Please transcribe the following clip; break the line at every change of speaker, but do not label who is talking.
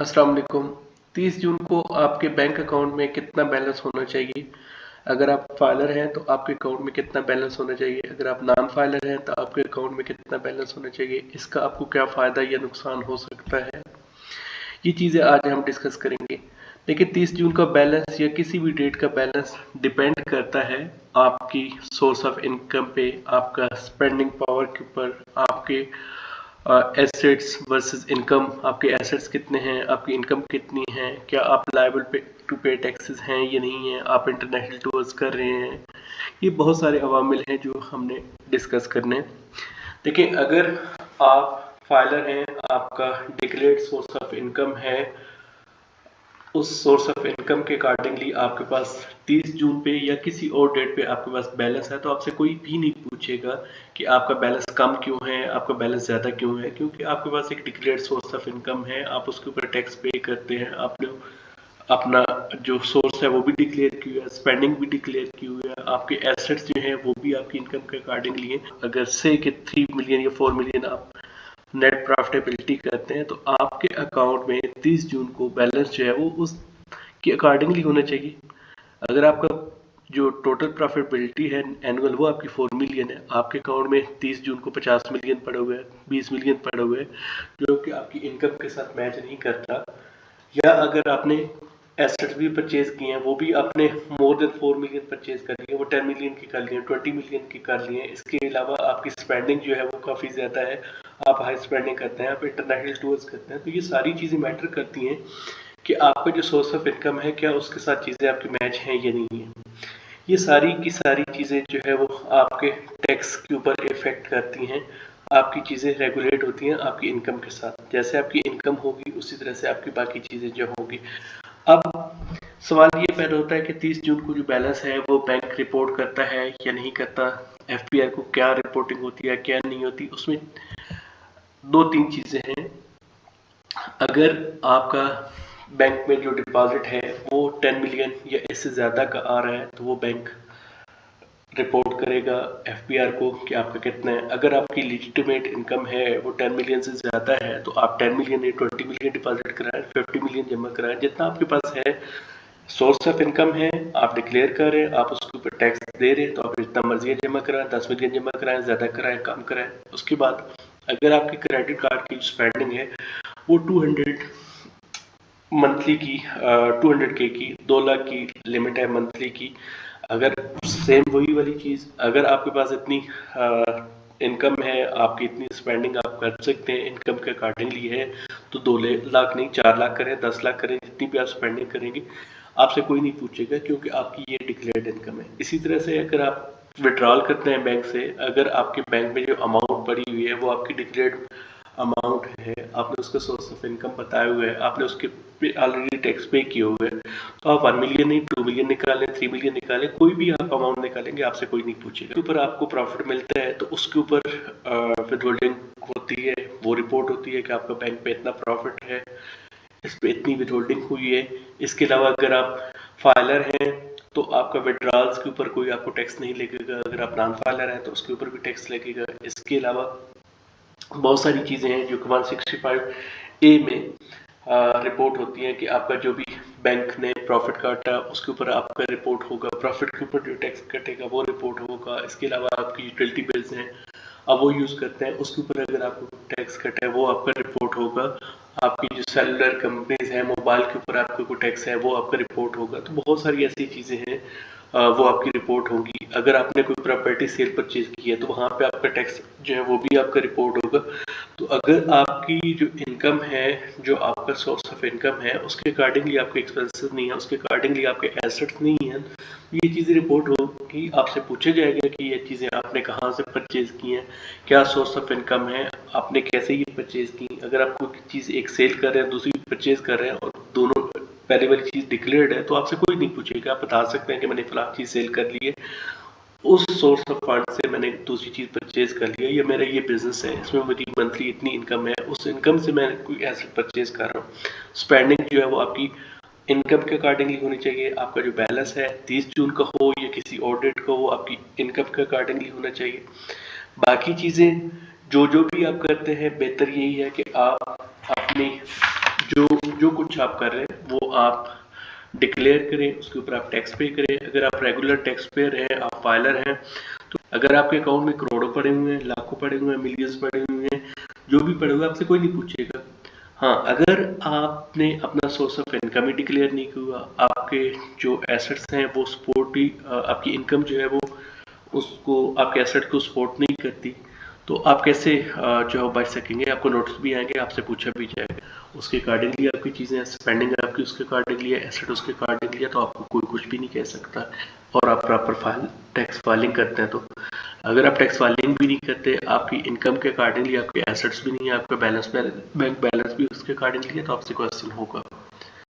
अस्सलाम वालेकुम। 30 जून को आपके बैंक अकाउंट में कितना बैलेंस होना चाहिए? अगर आप फाइलर हैं तो आपके अकाउंट में कितना बैलेंस होना चाहिए? अगर आप नॉन फाइलर हैं तो आपके अकाउंट में कितना बैलेंस होना चाहिए? इसका आपको क्या फ़ायदा या नुकसान हो सकता है? ये चीज़ें आज हम डिस्कस करेंगे। देखिए, 30 जून का बैलेंस या किसी भी डेट का बैलेंस डिपेंड करता है आपकी सोर्स ऑफ इनकम पे, आपका स्पेंडिंग पावर के ऊपर, आपके एसेट्स वर्सेस इनकम। आपके एसेट्स कितने हैं, आपकी इनकम कितनी है, क्या आप लायबल पे टू पे टैक्सेस हैं या नहीं हैं, आप इंटरनेशनल टूर्स कर रहे हैं। ये बहुत सारे अवामिल हैं जो हमने डिस्कस करने हैं। देखिए, अगर आप फाइलर हैं, आपका डिक्लेयर्ड सोर्स ऑफ इनकम है, उस सोर्स ऑफ इनकम के अकॉर्डिंगली आपके पास 30 जून पे या किसी और डेट पे आपके पास बैलेंस है, तो आपसे कोई भी नहीं पूछेगा कि आपका बैलेंस कम क्यों है, आपका बैलेंस ज़्यादा क्यों है, क्योंकि आपके पास एक डिक्लेयर्ड सोर्स ऑफ इनकम है, आप उसके ऊपर टैक्स पे करते हैं, आपने अपना जो सोर्स है वो भी डिक्लेयर किया है, स्पेंडिंग भी डिक्लेयर की हुई है, आपके एसेट्स जो हैं वो भी आपकी इनकम के अकॉर्डिंगली है। अगर से कि 3 मिलियन या 4 मिलियन आप नेट प्रॉफिटेबिलिटी करते हैं, तो आपके अकाउंट में 30 जून को बैलेंस जो है वो उस के अकॉर्डिंगली होना चाहिए। अगर आपका जो टोटल प्रॉफिटेबिलिटी है एनुअल वो आपकी 4 मिलियन है, आपके अकाउंट में 30 जून को 50 मिलियन पड़े हुए हैं, 20 मिलियन पड़े हुए हैं, जो कि आपकी इनकम के साथ मैच नहीं करता। या अगर आपने एसेट्स भी परचेज किए हैं, वो भी आपने मोर देन 4 मिलियन परचेज कर लिए, वो 10 मिलियन की कर लिए, 20 मिलियन की कर लिए। इसके अलावा आपकी स्पेंडिंग जो है वो काफ़ी ज़्यादा है, आप हाई स्पेंडिंग करते हैं, आप इंटरनेशनल टूर्स करते हैं, तो ये सारी चीज़ें मैटर करती हैं कि आपका जो सोर्स ऑफ इनकम है क्या उसके साथ चीज़ें आपकी मैच हैं या नहीं है। ये सारी की सारी चीज़ें जो है वो आपके टैक्स के ऊपर इफेक्ट करती हैं। आपकी चीज़ें रेगुलेट होती हैं आपकी इनकम के साथ। जैसे आपकी इनकम होगी उसी तरह से आपकी बाकी चीज़ें जो होंगी। अब सवाल ये पैदा होता है कि 30 जून को जो बैलेंस है वो बैंक रिपोर्ट करता है या नहीं करता। एफपीआर को क्या रिपोर्टिंग होती है क्या नहीं होती, उसमें दो तीन चीज़ें हैं। अगर आपका बैंक में जो डिपॉजिट है वो 10 मिलियन या इससे ज़्यादा का आ रहा है, तो वो बैंक रिपोर्ट करेगा एफपीआर को कि आपका कितना है। अगर आपकी लिजिटिमेट इनकम है वो 10 मिलियन से ज़्यादा है, तो आप 10 मिलियन या 20 मिलियन डिपॉजिट कराएं, 50 मिलियन जमा कराएं, जितना आपके पास है। सोर्स ऑफ इनकम है, आप डिक्लेयर कर रहे हैं, आप उसके ऊपर टैक्स दे रहे हैं, तो आप जितना मर्जी जमा कराएं, 10 मिलियन जमा कराएं, ज़्यादा कराएं, कम कराएं। उसके बाद अगर आपकी क्रेडिट कार्ड की स्पेंडिंग है वो 200 मंथली की, 200 के की, 2 लाख की लिमिट है मंथली की। अगर सेम वही वाली चीज़, अगर आपके पास इतनी इनकम है, आपकी इतनी स्पेंडिंग आप कर सकते हैं, इनकम के अकॉर्डिंगली है, तो 2 लाख नहीं 4 लाख करें, 10 लाख करें, जितनी भी आप स्पेंडिंग करेंगे आपसे कोई नहीं पूछेगा, क्योंकि आपकी ये डिक्लेयर्ड इनकम है। इसी तरह से अगर आप विड्रॉल करते हैं बैंक से, अगर आपके बैंक में जो अमाउंट पड़ी हुई है वो आपकी डिक्लेयर्ड अमाउंट है, आपने उसका सोर्स ऑफ इनकम बताए हुए है, आपने उसके पे ऑलरेडी टैक्स पे किए हुए हैं, तो आप 1 मिलियन नहीं 2 मिलियन निकालें, 3 मिलियन निकालें, कोई भी आप अमाउंट निकालेंगे आपसे कोई नहीं पूछेगा। ऊपर आपको प्रॉफिट मिलता है तो उसके ऊपर विथहोल्डिंग होती है, वो रिपोर्ट होती है कि आपका बैंक पे इतना प्रॉफिट है, इस पे इतनी विथहोल्डिंग हुई है। इसके अलावा अगर आप फाइलर हैं तो आपका विड्रॉल्स के ऊपर कोई आपको टैक्स नहीं लगेगा, अगर आप नॉन फाइलर हैं तो उसके ऊपर भी टैक्स लगेगा। इसके अलावा बहुत सारी चीज़ें हैं जो कि 165A में रिपोर्ट होती हैं कि आपका जो भी बैंक ने प्रॉफिट काटा उसके ऊपर आपका रिपोर्ट होगा, प्रॉफिट के ऊपर जो टैक्स कटेगा वो रिपोर्ट होगा। इसके अलावा आपकी यूटिलिटी बिल्स हैं, आप वो यूज़ करते हैं, उसके ऊपर अगर आपको टैक्स कटा है वो आपका रिपोर्ट होगा। आपकी जो सेलुलर कंपनीज हैं, मोबाइल के ऊपर आपको कोई टैक्स है वो आपका रिपोर्ट होगा। तो बहुत सारी ऐसी चीज़ें हैं वो आपकी रिपोर्ट होगी। अगर आपने कोई प्रॉपर्टी सेल परचेज की है तो वहाँ पे आपका टैक्स जो है वो भी आपका रिपोर्ट होगा। तो अगर आपकी जो इनकम है, जो आपका सोर्स ऑफ इनकम है, उसके अकॉर्डिंगली आपके एक्सपेंसेस नहीं है, उसके अकॉर्डिंगली आपके एसेट्स नहीं है, ये चीज़ें रिपोर्ट होगी। आपसे पूछा जाएगा कि ये चीज़ें आपने कहाँ से परचेज की हैं, क्या सोर्स ऑफ इनकम है, आपने कैसे ये परचेज की। अगर आप कोई चीज़ एक सेल कर रहे हैं, दूसरी परचेज कर रहे हैं और दोनों पहले वाली चीज़ डिक्लेयर्ड है, तो आपसे कोई नहीं पूछेगा, आप बता सकते हैं कि मैंने फलां चीज़ सेल कर ली है, उस सोर्स ऑफ फंड से मैंने दूसरी चीज़ परचेज कर लिया, या मेरा ये बिजनेस है, इसमें मेरी मंथली इतनी इनकम है, उस इनकम से मैं कोई एसेट परचेज कर रहा हूँ। स्पेंडिंग जो है वो आपकी इनकम के अकॉर्डिंगली होनी चाहिए। आपका जो बैलेंस है 30 जून का हो या किसी और डेट का हो, आपकी इनकम के अकॉर्डिंगली होना चाहिए। बाकी चीज़ें जो जो भी आप करते हैं, बेहतर यही है कि आप अपनी जो जो कुछ आप कर रहे हैं वो आप डिक्लेयर करें, उसके ऊपर आप टैक्स पे करें। अगर आप रेगुलर टैक्स पेयर हैं, आप फाइलर हैं, तो अगर आपके अकाउंट में करोड़ों पड़े हुए हैं, लाखों पड़े हुए हैं, मिलियंस पड़े हुए हैं, जो भी पड़े हुए हैं, आपसे कोई नहीं पूछेगा। हाँ, अगर आपने अपना source of income he declare नहीं हुआ, आपके जो एसेट्स हैं वो सपोर्ट ही आपकी इनकम जो है वो उसको आपके एसेट को सपोर्ट नहीं करती, तो आप कैसे जो है बच सकेंगे? आपको नोटिस भी आएंगे, आपसे पूछा भी जाएगा, उसके अकॉर्डिंगली आपकी चीज़ें, स्पेंडिंग आपकी उसके अकॉर्डिंगली है, एसेट उसके अकॉर्डिंगली है, तो आपको कोई कुछ भी नहीं कह सकता। और आप प्रॉपर टैक्स फाइलिंग करते हैं, तो अगर आप टैक्स फाइलिंग भी नहीं करते, आपकी इनकम के अकॉर्डिंगली आपके एसेट्स भी नहीं है, आपका बैंक बैलेंस भी उसके अकॉर्डिंगली है, तो आपसे क्वेश्चन होगा।